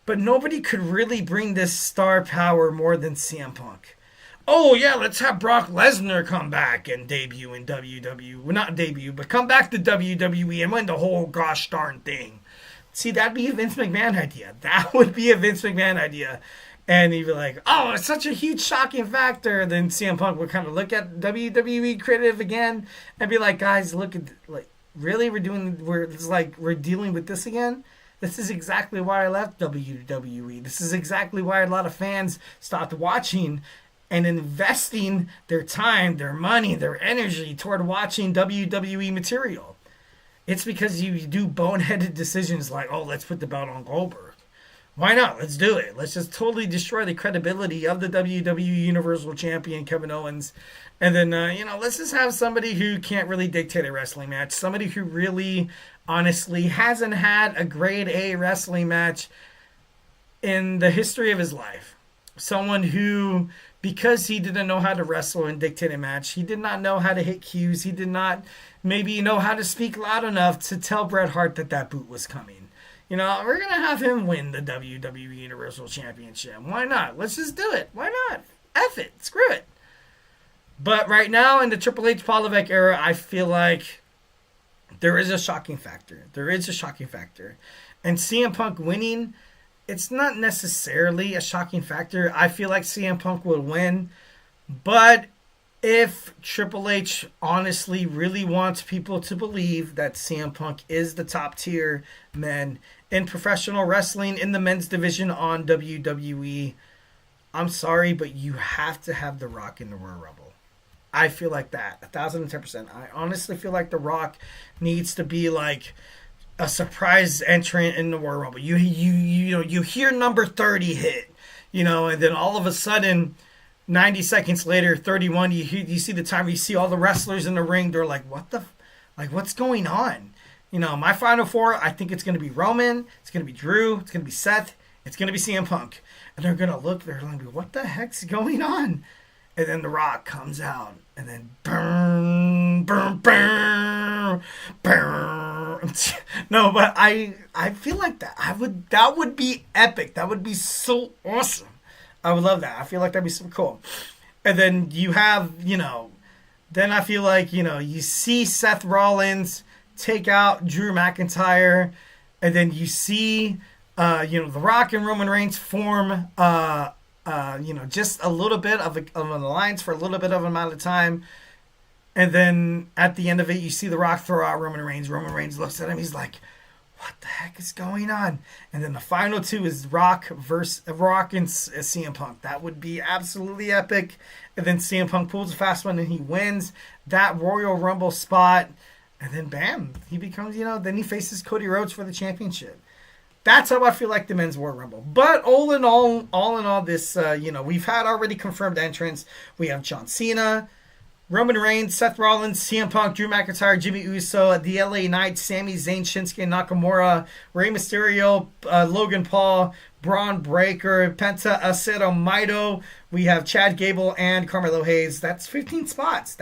but nobody could really bring this star power more than CM Punk. Oh yeah, let's have Brock Lesnar come back and debut in WWE. Well, not debut, but come back to WWE and win the whole gosh darn thing. See, that'd be a Vince McMahon idea. That would be a Vince McMahon idea. And he'd be like, oh, it's such a huge shocking factor. Then CM Punk would kind of look at WWE creative again and be like, guys, look at, really? We're dealing with this again? This is exactly why I left WWE. This is exactly why a lot of fans stopped watching and investing their time, their money, their energy toward watching WWE material. It's because you do boneheaded decisions like, oh, let's put the belt on Goldberg. Why not? Let's do it. Let's just totally destroy the credibility of the WWE Universal Champion, Kevin Owens. And then, let's just have somebody who can't really dictate a wrestling match. Somebody who really, honestly, hasn't had a grade A wrestling match in the history of his life. Someone who, because he didn't know how to wrestle and dictate a match, he did not know how to hit cues. He did not maybe know how to speak loud enough to tell Bret Hart that boot was coming. We're going to have him win the WWE Universal Championship. Why not? Let's just do it. Why not? F it. Screw it. But right now, in the Triple H Paul Levesque era, I feel like there is a shocking factor. And CM Punk winning, it's not necessarily a shocking factor. I feel like CM Punk will win. But if Triple H honestly really wants people to believe that CM Punk is the top tier man in professional wrestling in the men's division on WWE, I'm sorry, but you have to have The Rock in the Royal Rumble. I feel like that 1,010%. I honestly feel like The Rock needs to be like a surprise entrant in the Royal Rumble. You hear number 30 hit, and then all of a sudden, 90 seconds later, 31, you see the time, you see all the wrestlers in the ring. They're like, what's going on? My final four, I think it's going to be Roman, it's going to be Drew, it's going to be Seth, it's going to be CM Punk. And they're going to look, they're going to be, what the heck's going on? And then The Rock comes out, and then burn. No, but I feel like that would be epic. That would be so awesome. I would love that. I feel like that'd be so cool. And then you have, then I feel like, you see Seth Rollins take out Drew McIntyre, and then you see, The Rock and Roman Reigns form, just a little bit of an alliance for a little bit of an amount of time. And then at the end of it, you see The Rock throw out Roman Reigns. Roman Reigns looks at him. He's like, what the heck is going on? And then the final two is Rock and CM Punk. That would be absolutely epic. And then CM Punk pulls a fast one and he wins that Royal Rumble spot. And then bam, he becomes, then he faces Cody Rhodes for the championship. That's how I feel like the men's Royal Rumble. But all in all, this, we've had already confirmed entrants. We have John Cena, Roman Reigns, Seth Rollins, CM Punk, Drew McIntyre, Jimmy Uso, the LA Knights, Sami Zayn, Shinsuke Nakamura, Rey Mysterio, Logan Paul, Braun Breaker, Penta Aceto Maito. We have Chad Gable and Carmelo Hayes. That's 15 spots.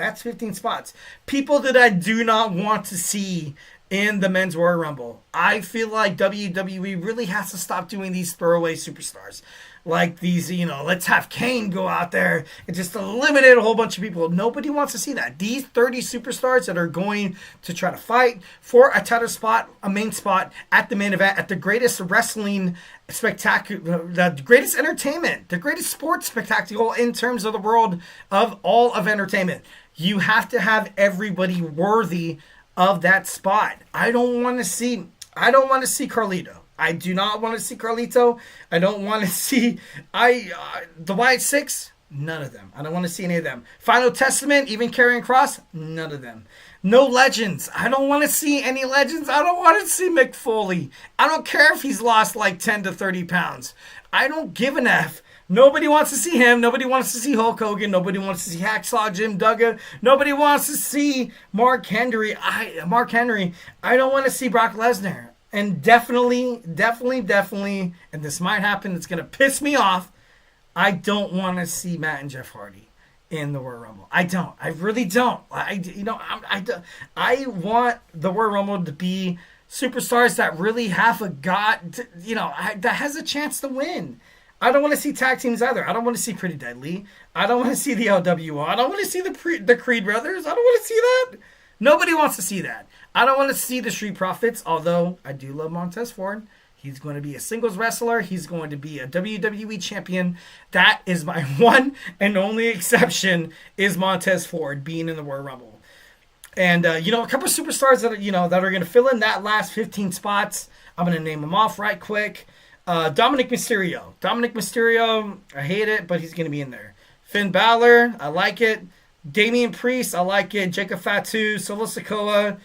People that I do not want to see in the men's Royal Rumble. I feel like WWE really has to stop doing these throwaway superstars. Like these, let's have Kane go out there and just eliminate a whole bunch of people. Nobody wants to see that. These 30 superstars that are going to try to fight for a title spot, a main spot at the main event, at the greatest wrestling spectacular, the greatest entertainment, the greatest sports spectacle in terms of the world of all of entertainment. You have to have everybody worthy of that spot. I don't want to see Carlito. I do not want to see Carlito. I don't want to see the Wyatt Six. None of them. I don't want to see any of them. Final Testament, even Karrion Kross. None of them. No legends. I don't want to see any legends. I don't want to see Mick Foley. I don't care if he's lost like 10 to 30 pounds. I don't give an F. Nobody wants to see him. Nobody wants to see Hulk Hogan. Nobody wants to see Hacksaw Jim Duggan. Nobody wants to see Mark Henry. I don't want to see Brock Lesnar. And definitely, and this might happen, it's going to piss me off, I don't want to see Matt and Jeff Hardy in the Royal Rumble. I don't. I really don't. I want the Royal Rumble to be superstars that really have that has a chance to win. I don't want to see tag teams either. I don't want to see Pretty Deadly. I don't want to see the LWO. I don't want to see the Creed brothers. I don't want to see that. Nobody wants to see that. I don't want to see the Street Profits, although I do love Montez Ford. He's going to be a singles wrestler. He's going to be a WWE champion. That is my one and only exception, is Montez Ford being in the Royal Rumble. And, a couple of superstars that are going to fill in that last 15 spots. I'm going to name them off right quick. Dominic Mysterio, I hate it, but he's going to be in there. Finn Balor, I like it. Damian Priest, I like it. Jacob Fatu, Solo Sikoa.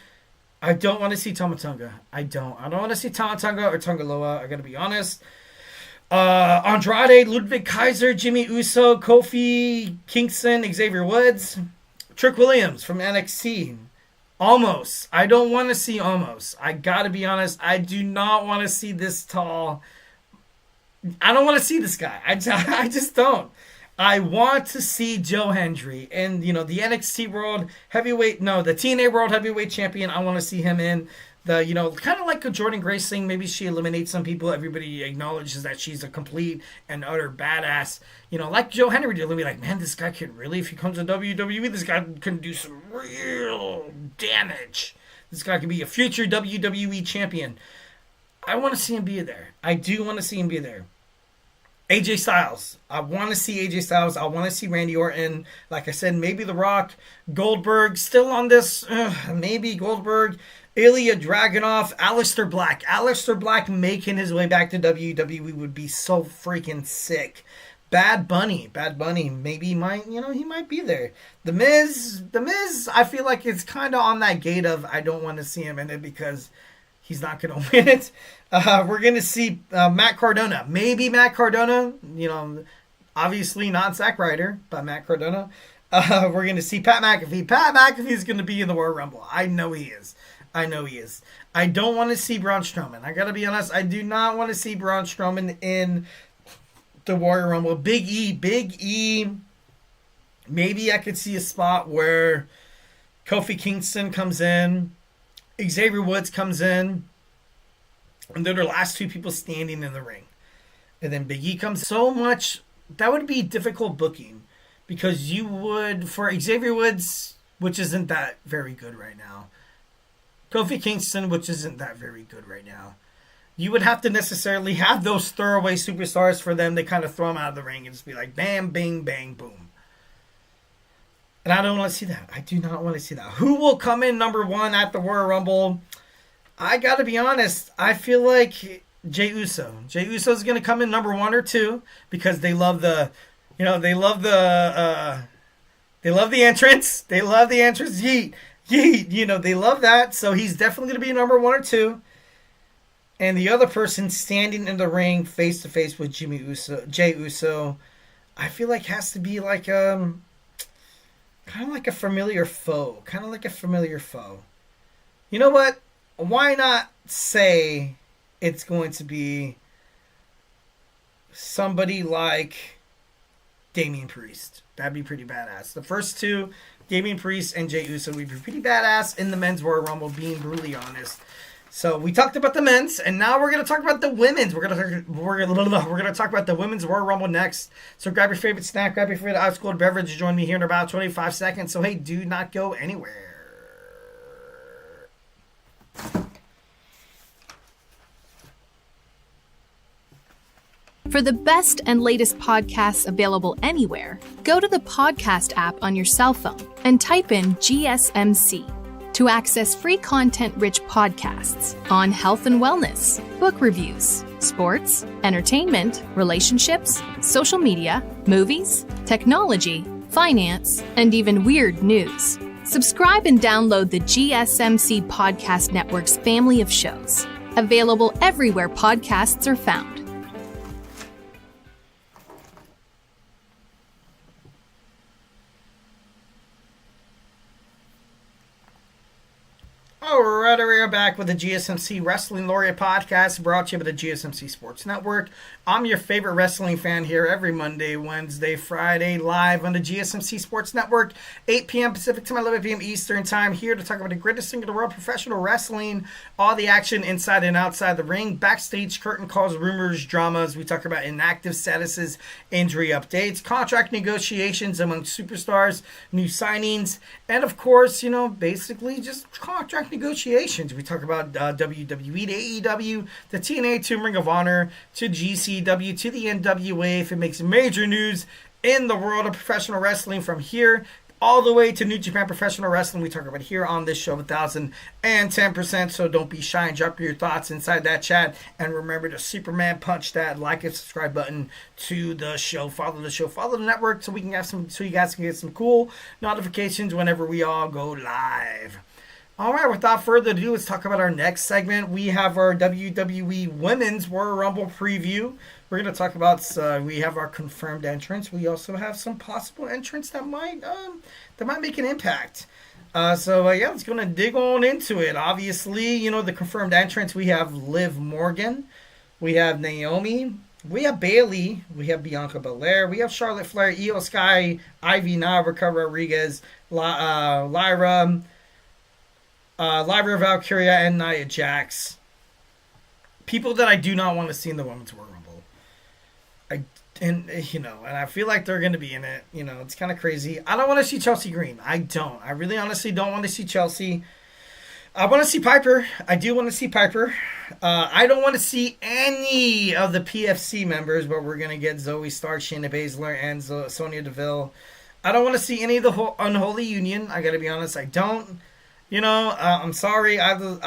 I don't want to see Tama Tonga. I don't want to see Tama Tonga or Tonga Loa. I got to be honest. Andrade, Ludwig Kaiser, Jimmy Uso, Kofi Kingston, Xavier Woods, Trick Williams from NXT. Almost. I don't want to see Almost. I got to be honest. I do not want to see this tall. I don't want to see this guy. I just don't. I want to see Joe Hendry and, the NXT World Heavyweight, the TNA World Heavyweight Champion. I want to see him in the, kind of like a Jordan Grace thing. Maybe she eliminates some people. Everybody acknowledges that she's a complete and utter badass. Like Joe Hendry did. They'll be like, man, this guy can really, if he comes to WWE, this guy can do some real damage. This guy can be a future WWE champion. I want to see him be there. I do want to see him be there. AJ Styles. I want to see AJ Styles. I want to see Randy Orton. Like I said, maybe The Rock. Goldberg. Still on this. Maybe Goldberg. Ilya Dragunov. Aleister Black. Aleister Black making his way back to WWE would be so freaking sick. Bad Bunny, maybe he might be there. The Miz, I feel like it's kind of on that gate of I don't want to see him in it because he's not going to win it. We're going to see Matt Cardona. Maybe Matt Cardona, obviously not Zack Ryder, but Matt Cardona. We're going to see Pat McAfee. Pat McAfee is going to be in the Royal Rumble. I know he is. I don't want to see Braun Strowman. I got to be honest. I do not want to see Braun Strowman in the Royal Rumble. Big E. Maybe I could see a spot where Kofi Kingston comes in, Xavier Woods comes in, and they're the last two people standing in the ring. And then Big E comes. So much, that would be difficult booking because you would, for Xavier Woods, which isn't that very good right now, Kofi Kingston, which isn't that very good right now, you would have to necessarily have those throwaway superstars for them to kind of throw them out of the ring and just be like, bam, bing, bang, boom. And I don't want to see that. I do not want to see that. Who will come in number one at the Royal Rumble? I got to be honest. I feel like Jey Uso. Jey Uso is going to come in number 1 or 2 because they love the entrance. They love the entrance. Yeet. They love that. So he's definitely going to be number 1 or 2. And the other person standing in the ring face to face with Jey Uso, I feel like has to be like kind of like a familiar foe. You know what? Why not say it's going to be somebody like Damian Priest? That'd be pretty badass. The first two, Damian Priest and Jey Uso, would be pretty badass in the men's Royal Rumble, being brutally honest. So we talked about the men's, and now we're gonna talk about the women's. We're gonna talk about the women's Royal Rumble next. So grab your favorite snack, grab your favorite ice cold beverage, and join me here in about 25 seconds. So hey, do not go anywhere. For the best and latest podcasts available anywhere, go to the podcast app on your cell phone and type in GSMC to access free content-rich podcasts on health and wellness, book reviews, sports, entertainment, relationships, social media, movies, technology, finance, and even weird news. Subscribe and download the GSMC Podcast Network's family of shows, available everywhere podcasts are found. Alright, we are back with the GSMC Wrestling Laureate podcast, brought to you by the GSMC Sports Network. I'm your favorite wrestling fan here every Monday, Wednesday, Friday, live on the GSMC Sports Network, 8 p.m. Pacific Time, 11 p.m. Eastern Time, here to talk about the greatest thing in the world, professional wrestling, all the action inside and outside the ring, backstage curtain calls, rumors, dramas. We talk about inactive statuses, injury updates, contract negotiations among superstars, new signings, and of course, basically just contract negotiations. We talk about WWE to AEW, the TNA to Ring of Honor, to GCW, to the NWA, if it makes major news in the world of professional wrestling, from here all the way to New Japan Professional Wrestling. We talk about here on this show 1,010%, so don't be shy and drop your thoughts inside that chat, and remember to Superman punch that like and subscribe button to the show. Follow the show, follow the network, so you guys can get some cool notifications whenever we all go live. All right, without further ado, let's talk about our next segment. We have our WWE Women's Royal Rumble preview. We're going to talk about, we have our confirmed entrance. We also have some possible entrants that might make an impact. Let's go and dig on into it. Obviously, the confirmed entrants, we have Liv Morgan, we have Naomi, we have Bayley, we have Bianca Belair, we have Charlotte Flair, Io Sky, Ivy Nile, Raquel Rodriguez, Lyra Valkyria, and Nia Jax. People that I do not want to see in the Women's Royal Rumble. And I feel like they're going to be in it. It's kind of crazy. I don't want to see Chelsea Green. I don't. I really honestly don't want to see Chelsea. I want to see Piper. I do want to see Piper. I don't want to see any of the PFC members, but we're going to get Zoe Stark, Shayna Baszler, and Sonya Deville. I don't want to see any of the Unholy Union. I got to be honest. I don't. I'm sorry. Isla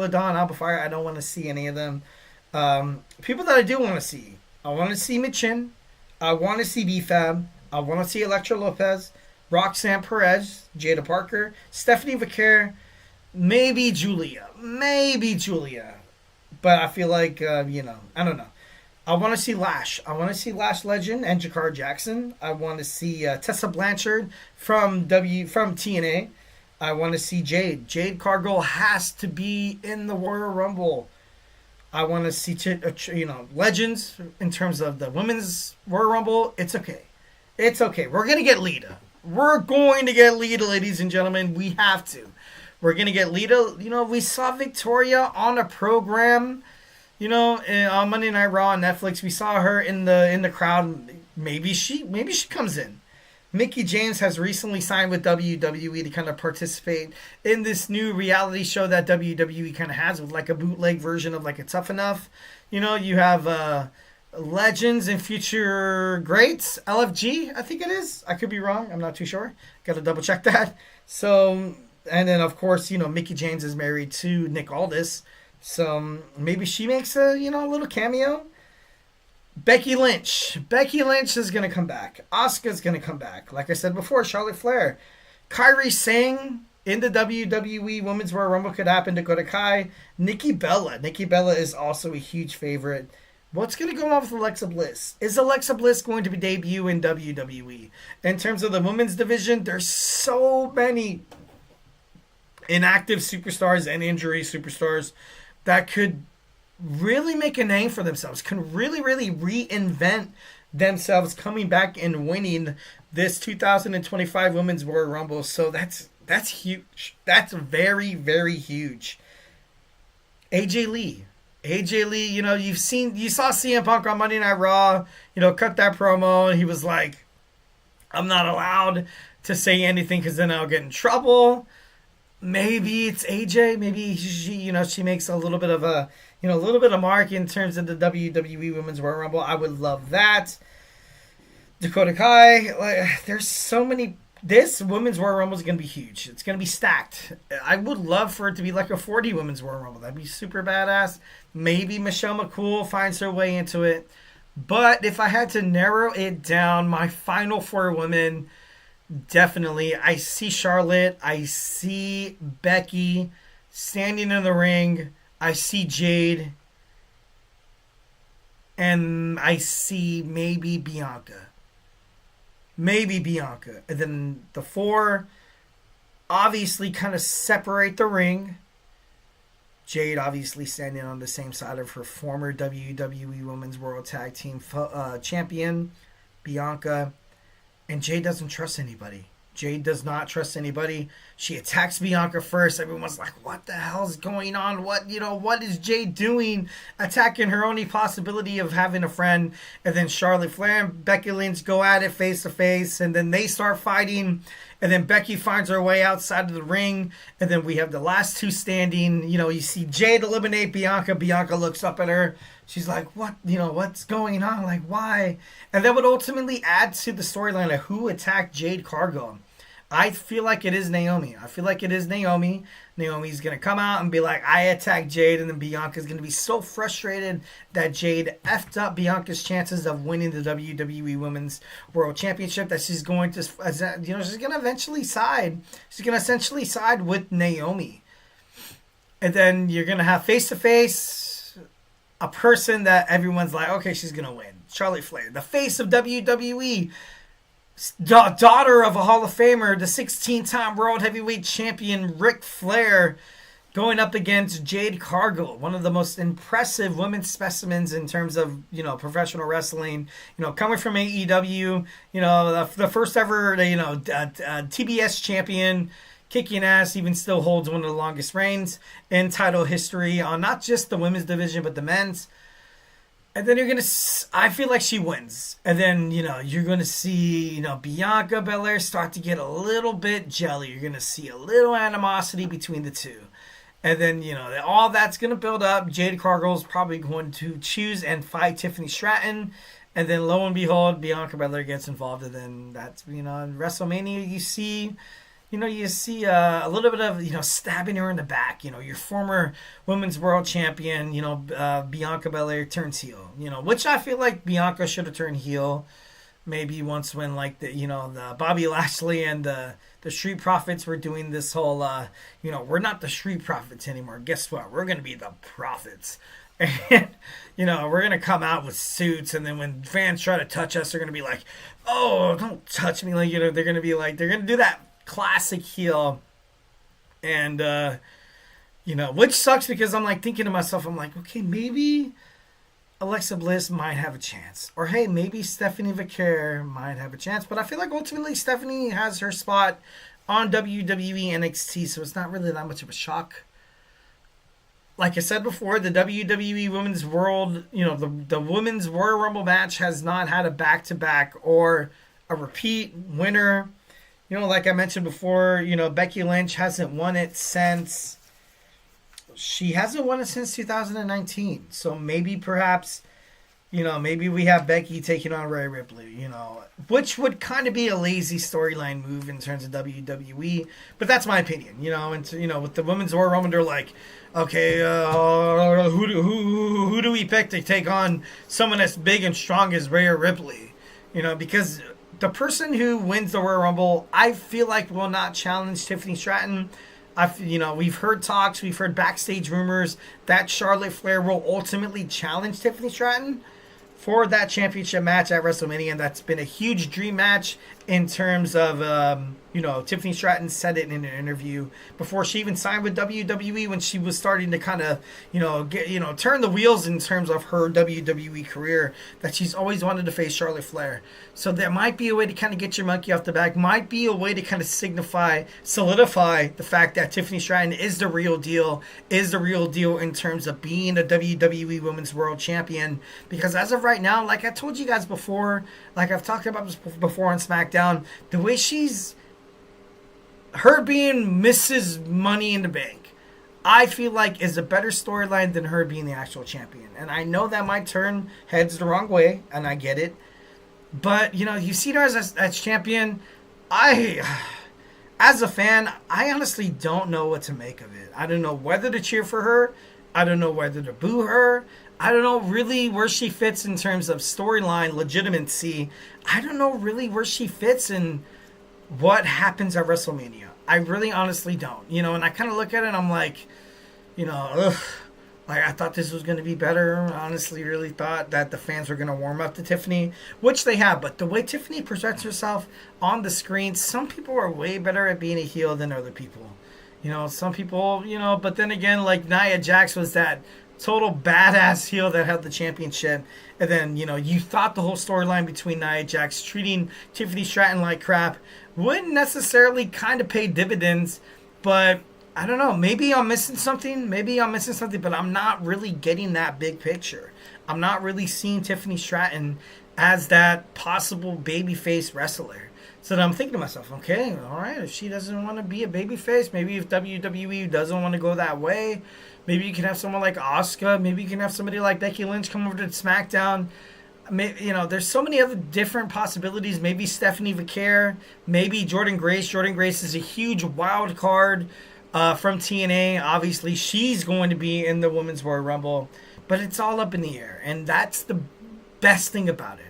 Dawn, Alba Fire, I don't want to see any of them. People that I do want to see. I want to see Michin. I want to see B-Fab. I want to see Elektra Lopez, Roxanne Perez, Jada Parker, Stephanie Vaquer, maybe Julia. But I feel like, I don't know. I want to see Lash. I want to see Lash Legend and Jakar Jackson. I want to see Tessa Blanchard from TNA. I want to see Jade. Jade Cargill has to be in the Royal Rumble. I want to see, legends in terms of the women's Royal Rumble. It's okay. We're going to get Lita. Ladies and gentlemen. We have to. We're going to get Lita. We saw Victoria on a program, on Monday Night Raw on Netflix. We saw her in the crowd. Maybe she comes in. Mickie James has recently signed with WWE to kind of participate in this new reality show that WWE kind of has with like a bootleg version of like a Tough Enough. You have legends and future greats. LFG, I think it is. I could be wrong. I'm not too sure. Got to double check that. So, and then of course, Mickie James is married to Nick Aldis. So maybe she makes a little cameo. Becky Lynch is going to come back. Asuka's going to come back. Like I said before, Charlotte Flair. Kairi Sane in the WWE Women's Royal Rumble could happen. Dakota Kai. Nikki Bella is also a huge favorite. What's going to go on with Alexa Bliss? Is Alexa Bliss going to be debut in WWE? In terms of the women's division, there's so many inactive superstars and injury superstars that could really make a name for themselves, can really reinvent themselves coming back and winning this 2025 Women's Royal Rumble. So that's huge. That's very, very huge. AJ Lee, you saw CM Punk on Monday Night Raw, cut that promo, and he was like, I'm not allowed to say anything because then I'll get in trouble. Maybe it's AJ. Maybe she makes a little bit of a mark in terms of the WWE Women's Royal Rumble. I would love that. Dakota Kai. There's so many. This Women's Royal Rumble is going to be huge. It's going to be stacked. I would love for it to be like a 40 Women's Royal Rumble. That'd be super badass. Maybe Michelle McCool finds her way into it. But if I had to narrow it down, my final 4 women, definitely, I see Charlotte. I see Becky standing in the ring. I see Jade. And I see maybe Bianca. And then the 4 obviously kind of separate the ring. Jade obviously standing on the same side of her former WWE Women's World Tag Team champion, Bianca. And Jade doesn't trust anybody. Jade does not trust anybody. She attacks Bianca first. Everyone's like, what the hell is going on? What is Jade doing? Attacking her only possibility of having a friend. And then Charlotte Flair and Becky Lynch go at it face to face. And then they start fighting. And then Becky finds her way outside of the ring. And then we have the last 2 standing. You see Jade eliminate Bianca. Bianca looks up at her. She's like, what? What's going on? Like, why? And that would ultimately add to the storyline of who attacked Jade Cargill. I feel like it is Naomi. Naomi's going to come out and be like, I attacked Jade. And then Bianca's going to be so frustrated that Jade effed up Bianca's chances of winning the WWE Women's World Championship that she's going to, she's going to eventually side. She's going to essentially side with Naomi. And then you're going to have face-to-face a person that everyone's like, okay, she's going to win. Charlotte Flair, the face of WWE, daughter of a Hall of Famer, the 16-time World Heavyweight Champion Ric Flair, going up against Jade Cargill, one of the most impressive women's specimens in terms of, professional wrestling, coming from AEW, the first ever, TBS champion, kicking ass, even still holds one of the longest reigns in title history on not just the women's division, but the men's. And then I feel like she wins. And then, you're going to see, Bianca Belair start to get a little bit jelly. You're going to see a little animosity between the two. And then, all that's going to build up. Jade Cargill's probably going to choose and fight Tiffany Stratton. And then, lo and behold, Bianca Belair gets involved. And then that's, in WrestleMania, you see a little bit of, stabbing her in the back. Your former women's world champion, Bianca Belair turns heel, which I feel like Bianca should have turned heel. maybe once when like the Bobby Lashley and the Street Profits were doing this whole we're not the Street Profits anymore. Guess what? We're gonna be the Profits. And we're gonna come out with suits, and then when fans try to touch us, they're gonna be like, "Oh, don't touch me!" Like they're gonna be like, they're gonna do that classic heel, and which sucks because I'm like thinking to myself, I'm like, okay, maybe Alexa Bliss might have a chance, or hey, maybe Stephanie Vaquer might have a chance, but I feel like ultimately Stephanie has her spot on WWE NXT, so it's not really that much of a shock. Like I said before, the WWE Women's World, the Women's Royal Rumble match has not had a back-to-back or a repeat winner. Like I mentioned before, Becky Lynch hasn't won it since... She hasn't won it since 2019. So maybe perhaps, maybe we have Becky taking on Rhea Ripley, which would kind of be a lazy storyline move in terms of WWE. But that's my opinion, and with the Women's Royal Rumble, they're like, okay, who do we pick to take on someone as big and strong as Rhea Ripley? Because the person who wins the Royal Rumble, I feel like will not challenge Tiffany Stratton. We've heard talks, we've heard backstage rumors that Charlotte Flair will ultimately challenge Tiffany Stratton for that championship match at WrestleMania, and that's been a huge dream match in terms of, Tiffany Stratton said it in an interview before she even signed with WWE, when she was starting to kind of, turn the wheels in terms of her WWE career, that she's always wanted to face Charlotte Flair. So there might be a way to kind of get your monkey off the back, might be a way to kind of solidify the fact that Tiffany Stratton is the real deal in terms of being a WWE Women's World Champion. Because as of right now, like I told you guys before, like I've talked about this before on SmackDown, the way her being Mrs. Money in the Bank, I feel like is a better storyline than her being the actual champion. And I know that might turn heads the wrong way, and I get it. But, you see her as champion, as a fan, I honestly don't know what to make of it. I don't know whether to cheer for her. I don't know whether to boo her. I don't know really where she fits in terms of storyline legitimacy. I don't know really where she fits in what happens at WrestleMania. I really honestly don't. And I kind of look at it and I'm like, ugh. Like, I thought this was going to be better. I honestly really thought that the fans were going to warm up to Tiffany, which they have. But the way Tiffany presents herself on the screen, some people are way better at being a heel than other people. Some people, but then again, like Nia Jax was that total badass heel that held the championship. And then, you thought the whole storyline between Nia Jax treating Tiffany Stratton like crap wouldn't necessarily kind of pay dividends. But I don't know. Maybe I'm missing something. But I'm not really getting that big picture. I'm not really seeing Tiffany Stratton as that possible babyface wrestler. So then I'm thinking to myself, okay, all right, if she doesn't want to be a babyface, maybe if WWE doesn't want to go that way, maybe you can have someone like Asuka, maybe you can have somebody like Becky Lynch come over to SmackDown. Maybe, there's so many other different possibilities. Maybe Stephanie Vaquer, maybe Jordynne Grace. Jordynne Grace is a huge wild card from TNA. Obviously, she's going to be in the Women's Royal Rumble, but it's all up in the air, and that's the best thing about it.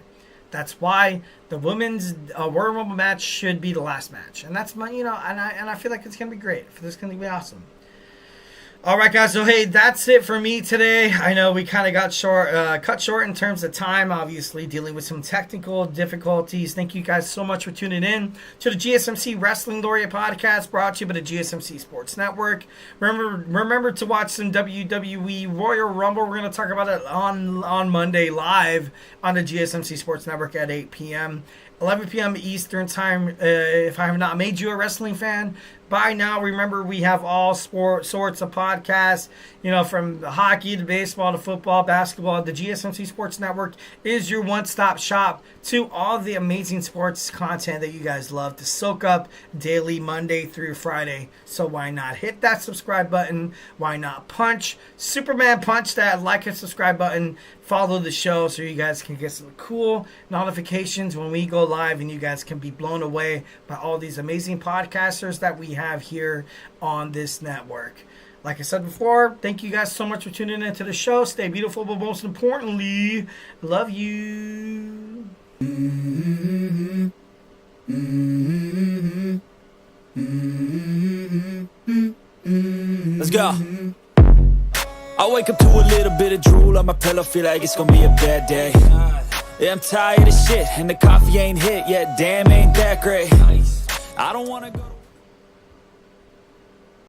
That's why the Women's Royal Rumble match should be the last match, and that's my, and I feel like it's gonna be great. It's gonna be awesome. All right, guys. So, hey, that's it for me today. I know we kind of got cut short in terms of time, obviously, dealing with some technical difficulties. Thank you guys so much for tuning in to the GSMC Wrestling Laureate podcast, brought to you by the GSMC Sports Network. Remember to watch some WWE Royal Rumble. We're going to talk about it on Monday live on the GSMC Sports Network at 8 p.m. 11 p.m. Eastern Time. If I have not made you a wrestling fan by now, remember we have all sorts of podcasts, from hockey to baseball to football, basketball. The GSMC Sports Network is your one-stop shop to all the amazing sports content that you guys love to soak up daily, Monday through Friday. So why not hit that subscribe button? Why not punch that like and subscribe button? Follow the show so you guys can get some cool notifications when we go live, and you guys can be blown away by all these amazing podcasters that we have here on this network. Like I said before, thank you guys so much for tuning into the show. Stay beautiful, but most importantly, love you. Let's go. I wake up to a little bit of drool on my pillow, feel like it's gonna be a bad day. Yeah, I'm tired of shit, and the coffee ain't hit yet, damn, ain't that great. I don't wanna go